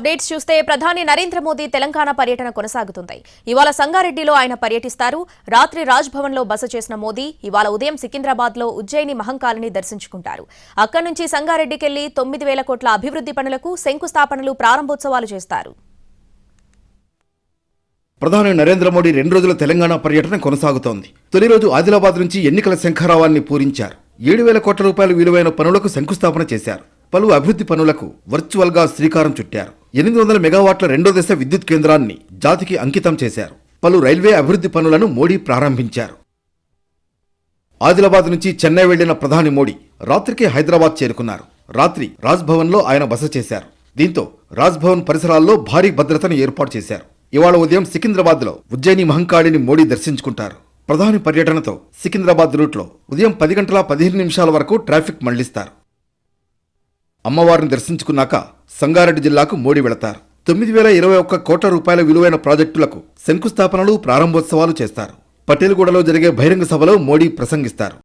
Updates చూస్తే ప్రధాని నరేంద్ర మోదీ తెలంగాణ పర్యటన కొనసాగుతుంది. ఇవాళ సంగారెడ్డిలో ఆయన పర్యటిస్తారు. రాత్రి రాజ్భవన్ లో బస చేసిన మోదీ ఇవాళ ఉదయం సికింద్రాబాద్ లో ఉజ్జయిని మహంకాళిని దర్శించుకుంటారు. అక్కడి నుంచి సంగారెడ్డికెళ్లి 9,000 కోట్ల అభివృద్ధి పనులకు శంకుస్థాపనలు ప్రారంభోత్సవాలు చేస్తారు. ప్రధాని నరేంద్ర మోడీ 2 రోజుల తెలంగాణ పర్యటన కొనసాగుతోంది. తొలి రోజు ఆదిలాబాద్ నుంచి ఎన్నికల శంఖారావాన్ని పూరించారు. 7,000 కోట్ల రూపాయల విలువైన పనులకు శంకుస్థాపన చేశారు. పలు అభివృద్ధి పనులకు వర్చువల్ గా శ్రీకారం చుట్టారు. 800 మెగావాట్ల 2వ దశ విద్యుత్ కేంద్రాన్ని జాతికి అంకితం చేశారు. పలు రైల్వే అభివృద్ధి పనులను మోడీ ప్రారంభించారు. ఆదిలాబాద్ నుంచి చెన్నై వెళ్లిన ప్రధాని మోడీ రాత్రికి హైదరాబాద్ చేరుకున్నారు. రాత్రి రాజ్భవన్ లో ఆయన బస చేశారు. దీంతో రాజ్భవన్ పరిసరాల్లో భారీ భద్రతను ఏర్పాటు చేశారు. ఇవాళ ఉదయం సికింద్రాబాద్ లో ఉజ్జయిని మహంకాళిని మోడీ దర్శించుకుంటారు. ప్రధాని పర్యటనతో సికింద్రాబాద్ రూట్లో ఉదయం 10 గంటల 15 నిమిషాల వరకు ట్రాఫిక్ మళ్లిస్తారు. అమ్మవారిని దర్శించుకున్నాక సంగారెడ్డి జిల్లాకు మోడీ వెళతారు. 9,021 కోట్ల రూపాయల విలువైన ప్రాజెక్టులకు శంకుస్థాపనలు ప్రారంభోత్సవాలు చేస్తారు. పటేల్గూడలో జరిగే బహిరంగ సభలో మోడీ ప్రసంగిస్తారు.